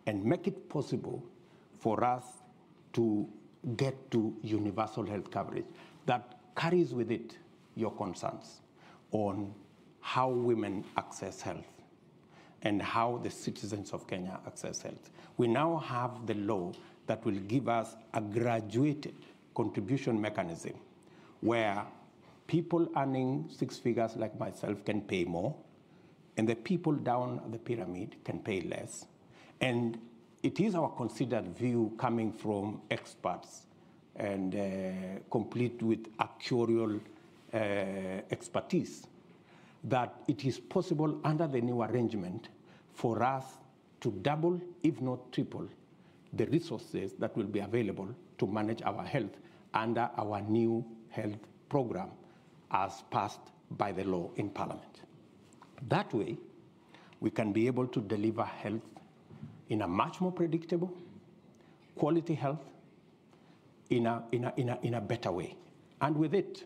and make it possible for us to get to universal health coverage that carries with it your concerns on how women access health and how the citizens of Kenya access health. We now have the law that will give us a graduated contribution mechanism where people earning 6 figures like myself can pay more, and the people down the pyramid can pay less. And it is our considered view coming from experts and complete with actuarial expertise that it is possible under the new arrangement for us to double, if not triple, the resources that will be available to manage our health under our new health program as passed by the law in Parliament. That way, we can be able to deliver health in a much more predictable, quality health in a better way. And with it,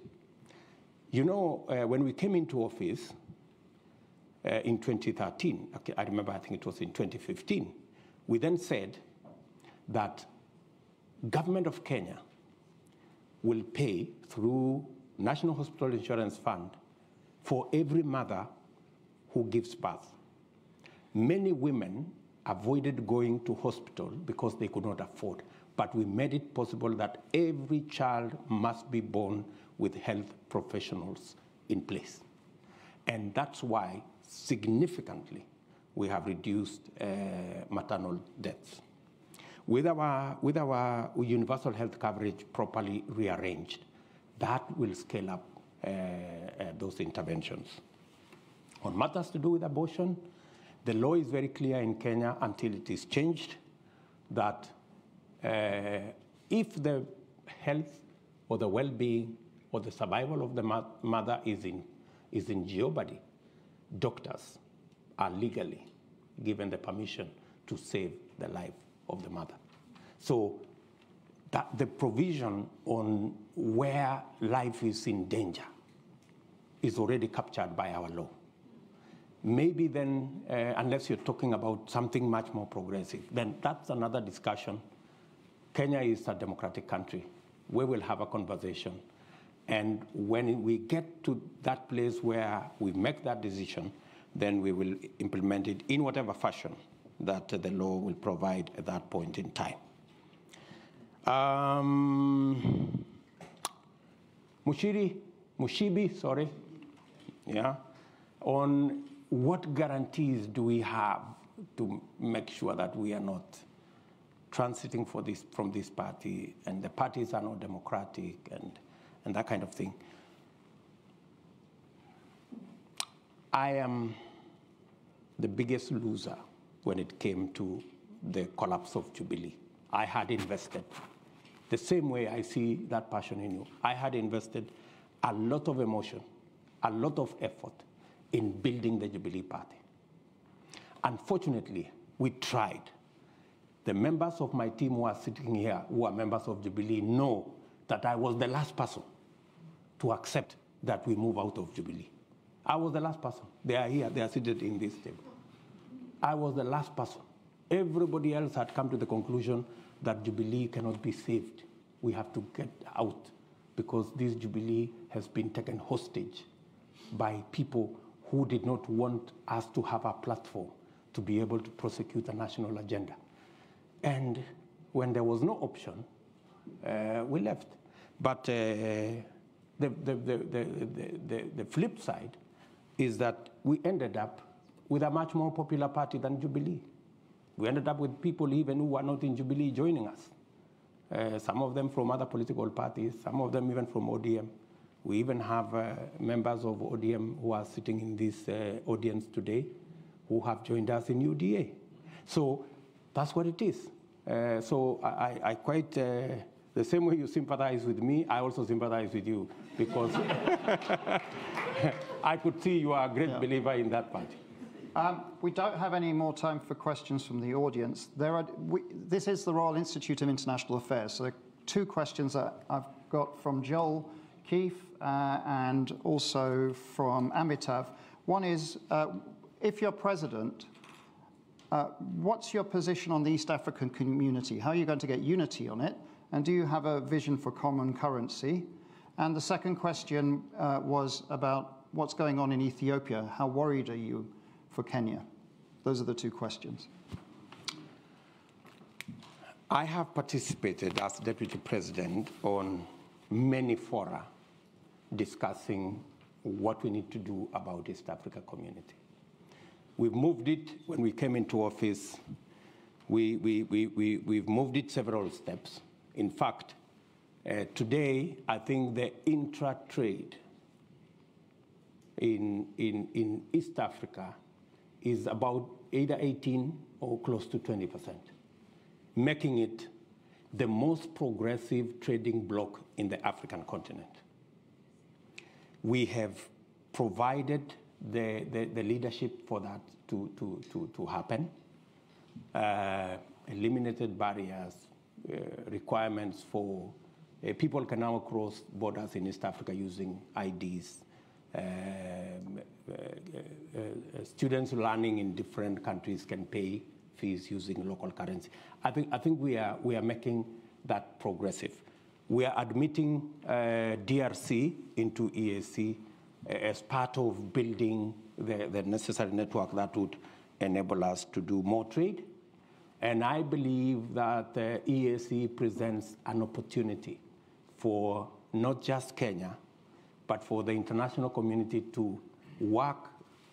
you know, when we came into office in 2013, I remember, I think it was in 2015, we then said that government of Kenya will pay through National Hospital Insurance Fund for every mother who gives birth. Many women avoided going to hospital because they could not afford, but we made it possible that every child must be born with health professionals in place. And that's why significantly we have reduced maternal deaths. With our universal health coverage properly rearranged, that will scale up those interventions. On matters to do with abortion, the law is very clear in Kenya until it is changed that if the health or the well-being or the survival of the mother is in jeopardy, doctors are legally given the permission to save the life of the mother. So that the provision on where life is in danger is already captured by our law. Maybe then, unless you're talking about something much more progressive, then that's another discussion. Kenya is a democratic country. We will have a conversation. And when we get to that place where we make that decision, then we will implement it in whatever fashion that the law will provide at that point in time. Mushibi, sorry. Yeah. On what guarantees do we have to make sure that we are not transiting from this party and the parties are not democratic and that kind of thing? I am the biggest loser when it came to the collapse of Jubilee. I had invested, the same way I see that passion in you, I had invested a lot of emotion, a lot of effort in building the Jubilee Party. Unfortunately, we tried. The members of my team who are sitting here, who are members of Jubilee, know that I was the last person to accept that we move out of Jubilee. I was the last person. They are here, they are seated in this table. I was the last person. Everybody else had come to the conclusion that Jubilee cannot be saved. We have to get out because this Jubilee has been taken hostage by people who did not want us to have a platform to be able to prosecute a national agenda. And when there was no option, we left. But the flip side is that we ended up with a much more popular party than Jubilee. We ended up with people even who were not in Jubilee joining us. Some of them from other political parties, some of them even from ODM. We even have members of ODM who are sitting in this audience today who have joined us in UDA. So that's what it is. So I quite, the same way you sympathize with me, I also sympathize with you because I could see you are a great believer in that party. We don't have any more time for questions from the audience. This is the Royal Institute of International Affairs, so there are two questions that I've got from Joel Keefe and also from Amitav. One is, if you're president, what's your position on the East African community? How are you going to get unity on it? And do you have a vision for common currency? And the second question was about what's going on in Ethiopia. How worried are you for Kenya? Those are the two questions. I have participated as Deputy President on many fora discussing what we need to do about East Africa community. We've moved it when we came into office. We've moved it several steps. In fact, today, I think the intra-trade in East Africa is about either 18 or close to 20%, making it the most progressive trading bloc in the African continent. We have provided the leadership for that to happen, eliminated barriers, requirements for people can now cross borders in East Africa using IDs. Students learning in different countries can pay fees using local currency. I think we are making that progressive. We are admitting DRC into EAC as part of building the necessary network that would enable us to do more trade. And I believe that EAC presents an opportunity for not just Kenya, but for the international community to work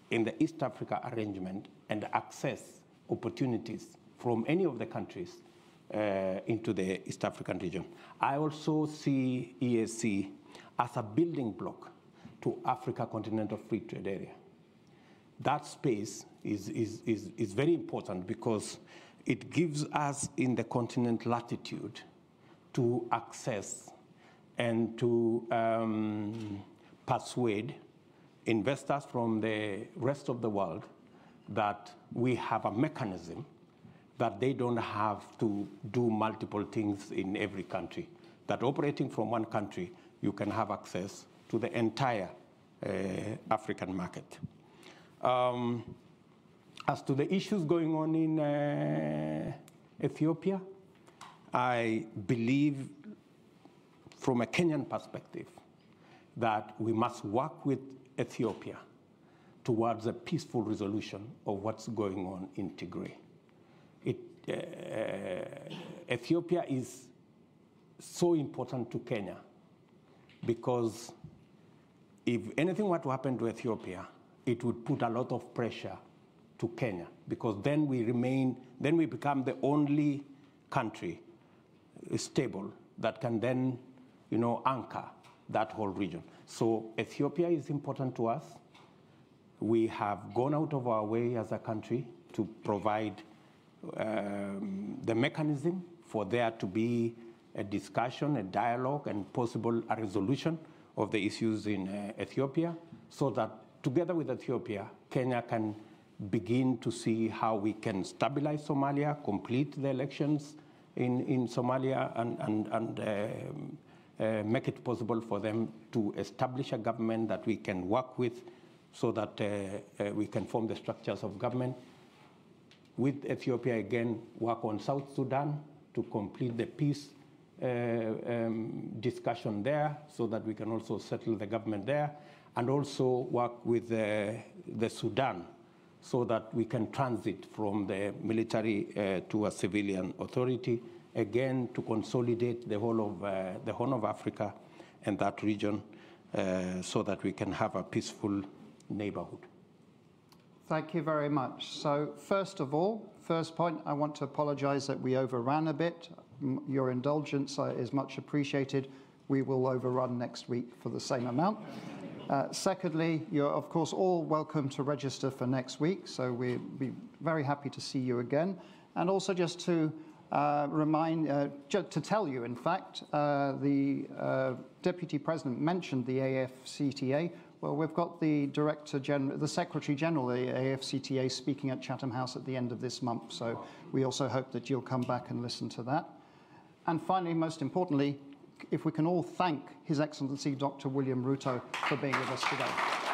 in the East Africa arrangement and access opportunities from any of the countries into the East African region. I also see EAC as a building block to Africa Continental Free Trade Area. That space is very important because it gives us in the continent latitude to access and to persuade investors from the rest of the world that we have a mechanism that they don't have to do multiple things in every country, that operating from one country, you can have access to the entire African market. As to the issues going on in Ethiopia, I believe from a Kenyan perspective that we must work with Ethiopia towards a peaceful resolution of what's going on in Tigray. Ethiopia is so important to Kenya because if anything were to happen to Ethiopia, it would put a lot of pressure to Kenya, because then we become the only country stable that can then, anchor that whole region. So Ethiopia is important to us. We have gone out of our way as a country to provide the mechanism for there to be a discussion, a dialogue, and possible a resolution of the issues in Ethiopia, so that together with Ethiopia, Kenya can begin to see how we can stabilize Somalia, complete the elections in Somalia, and make it possible for them to establish a government that we can work with, so that we can form the structures of government. With Ethiopia, again, work on South Sudan to complete the peace discussion there, so that we can also settle the government there, and also work with the Sudan, so that we can transit from the military to a civilian authority, again, to consolidate the whole of Africa and that region, so that we can have a peaceful neighborhood. Thank you very much. So first of all, first point, I want to apologize that we overran a bit. Your indulgence is much appreciated. We will overrun next week for the same amount. Secondly, you're of course all welcome to register for next week, so we'll be very happy to see you again. And also just to to tell you, in fact, the Deputy President mentioned the AFCTA. Well, we've got the the Secretary General of the AFCTA speaking at Chatham House at the end of this month, so we also hope that you'll come back and listen to that. And finally, most importantly, if we can all thank His Excellency Dr. William Ruto for being with us today.